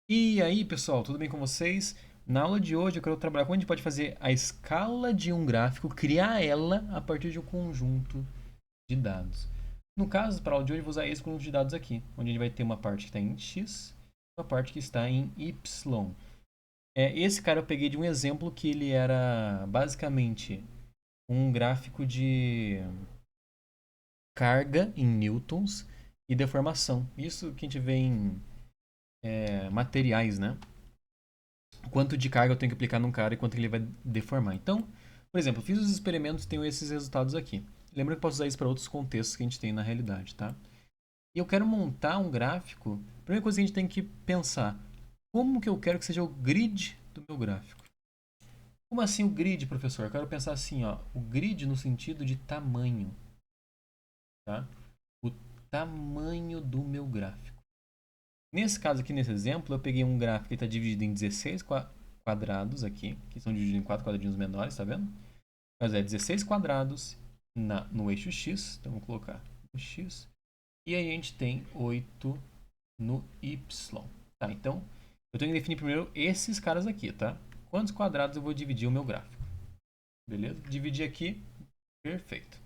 E aí, pessoal, tudo bem com vocês? Na aula de hoje eu quero trabalhar como a gente pode fazer a escala de um gráfico, criar ela a partir de um conjunto de dados. No caso, para a aula de hoje, eu vou usar esse conjunto de dados aqui, onde a gente vai ter uma parte que está em x, uma parte que está em y. Esse cara eu peguei de um exemplo que ele era basicamente um gráfico de carga em newtons e deformação. Isso que a gente vê em materiais, né? Quanto de carga eu tenho que aplicar num cara e quanto ele vai deformar. Então, por exemplo, eu fiz os experimentos e tenho esses resultados aqui. Lembra que eu posso usar isso para outros contextos que a gente tem na realidade, tá? E eu quero montar um gráfico. A primeira coisa que a gente tem que pensar, como que eu quero que seja o grid do meu gráfico? Como assim o grid, professor? Eu quero pensar assim, ó, o grid no sentido de tamanho, tá? O tamanho do meu gráfico. Nesse caso aqui, nesse exemplo, eu peguei um gráfico que está dividido em 16 quadrados aqui, que são divididos em 4 quadradinhos menores, tá vendo? Mas é 16 quadrados no eixo X, então vou colocar no X. E aí a gente tem 8 no Y. Tá, então eu tenho que definir primeiro esses caras aqui, tá? Quantos quadrados eu vou dividir o meu gráfico? Beleza? Dividir aqui, perfeito.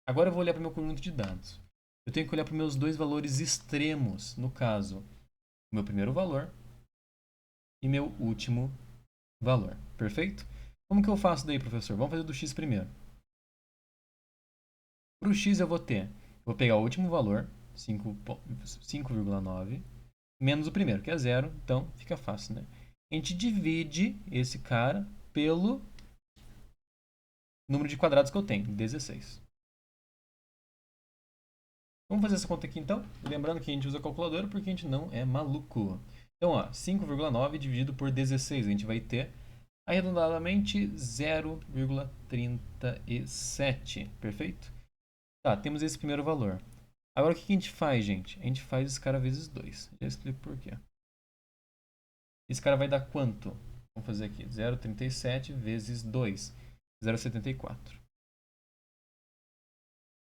Agora eu vou olhar para o meu conjunto de dados. Eu tenho que olhar para os meus dois valores extremos, no caso, o meu primeiro valor e meu último valor. Perfeito? Como que eu faço daí, professor? Vamos fazer do x primeiro. Para o x eu vou pegar o último valor, 5,9, menos o primeiro, que é zero, então fica fácil, né? A gente divide esse cara pelo número de quadrados que eu tenho, 16. Vamos fazer essa conta aqui então? Lembrando que a gente usa calculadora porque a gente não é maluco. Então, ó, 5,9 dividido por 16, a gente vai ter arredondadamente 0,37. Perfeito? Tá, temos esse primeiro valor. Agora o que a gente faz, gente? A gente faz esse cara vezes 2. Já explico por quê. Esse cara vai dar quanto? Vamos fazer aqui. 0,37 vezes 2. 0,74.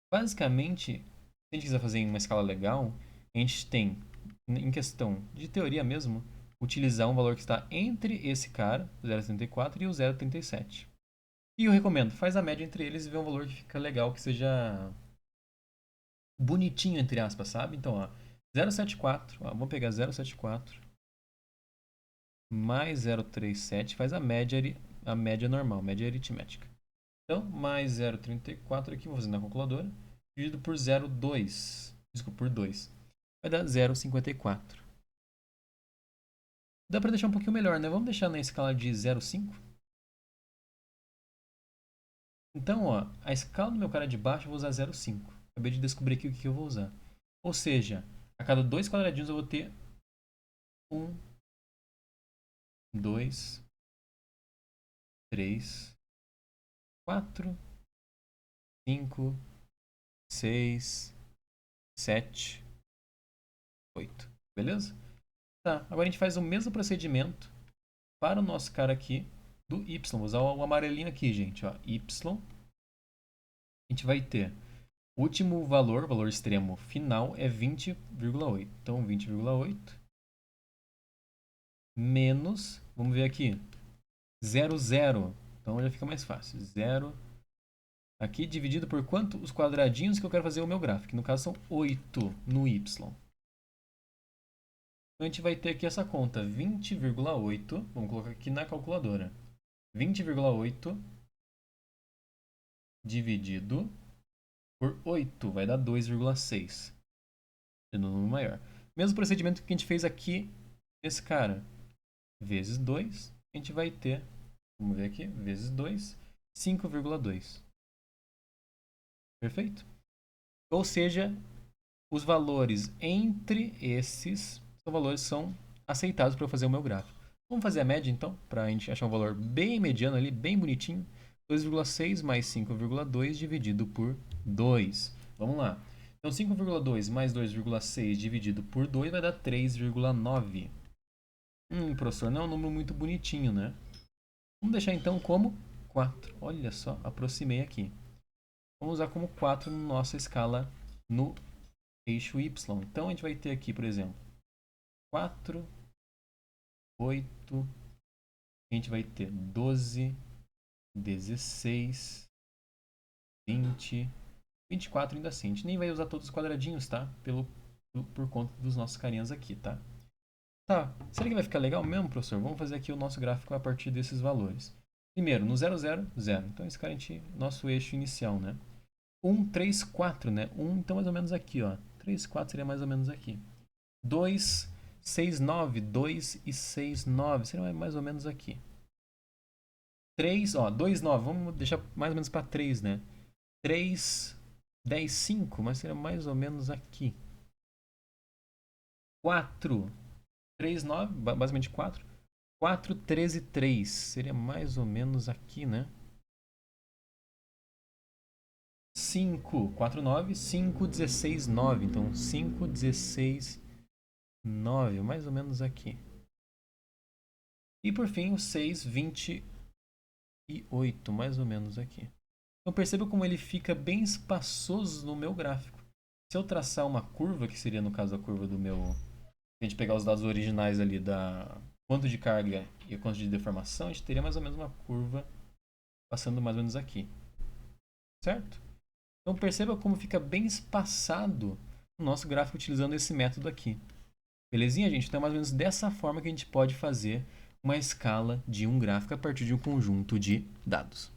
Basicamente, se a gente quiser fazer em uma escala legal, a gente tem, em questão de teoria mesmo, utilizar um valor que está entre esse cara, o 0,74, e o 0,37. E eu recomendo, faz a média entre eles e vê um valor que fica legal, que seja bonitinho, entre aspas, sabe? Então, ó, 0,74, ó, vamos pegar 0,74 mais 0,37, faz a média normal, média aritmética. Então, mais 0,34 aqui, vou fazer na calculadora, dividido por 0,2, desculpa, por 2, vai dar 0,54. Dá para deixar um pouquinho melhor, né? Vamos deixar na escala de 0,5. Então, ó, a escala do meu cara de baixo eu vou usar 0,5. Acabei de descobrir aqui o que eu vou usar. Ou seja, a cada dois quadradinhos eu vou ter 1, 2, 3, 4, 5, 6, 7, 8. Beleza? Tá, agora a gente faz o mesmo procedimento para o nosso cara aqui do Y. Vou usar o amarelinho aqui, gente. Ó. Y. A gente vai ter o último valor, valor extremo final, é 20,8. Então, 20,8 menos, vamos ver aqui, 0,0. Então já fica mais fácil. 0 aqui dividido por quanto? Os quadradinhos que eu quero fazer o meu gráfico. Que no caso são 8 no Y. Então a gente vai ter aqui essa conta. 20,8. Vamos colocar aqui na calculadora. 20,8 dividido por 8 vai dar 2,6. Sendo um número maior. Mesmo procedimento que a gente fez aqui nesse cara. Vezes 2, a gente vai ter, vamos ver aqui, vezes 2, 5,2. Perfeito? Ou seja, os valores entre esses valores são aceitados para eu fazer o meu gráfico. Vamos fazer a média então, para a gente achar um valor bem mediano ali, bem bonitinho. 2,6 mais 5,2 dividido por 2. Vamos lá. Então 5,2 mais 2,6 dividido por 2 vai dar 3,9. Professor, não é um número muito bonitinho, né? Vamos deixar então como 4. Olha só, aproximei aqui. Vamos usar como 4 na nossa escala no eixo Y. Então a gente vai ter aqui, por exemplo, 4 8. A gente vai ter 12, 16, 20, 24 ainda assim. A gente nem vai usar todos os quadradinhos, tá? Por conta dos nossos carinhas aqui, tá? Tá, será que vai ficar legal mesmo, professor? Vamos fazer aqui o nosso gráfico a partir desses valores. Primeiro, no 0, 0, 0. Então, esse cara é nosso eixo inicial, né? 1, 3, 4, né? 1, então mais ou menos aqui, ó. 3, 4 seria mais ou menos aqui. 2, 6, 9. 2 e 6, 9. Seria mais ou menos aqui. 3, ó, 2, 9. Vamos deixar mais ou menos para 3, né? 3, 10, 5. Mas seria mais ou menos aqui. 4, 3, 9. Basicamente 4. 4, 13, 3. Seria mais ou menos aqui, né? 5, 4, 9. 5, 16, 9. Então, 5, 16, 9. Mais ou menos aqui. E por fim, o 6, 28. Mais ou menos aqui. Então, perceba como ele fica bem espaçoso no meu gráfico. Se eu traçar uma curva, que seria no caso a curva do meu. Se a gente pegar os dados originais ali da quanto de carga e quanto de deformação, a gente teria mais ou menos uma curva passando mais ou menos aqui. Certo? Então perceba como fica bem espaçado o nosso gráfico utilizando esse método aqui. Belezinha, gente? Então é mais ou menos dessa forma que a gente pode fazer uma escala de um gráfico a partir de um conjunto de dados.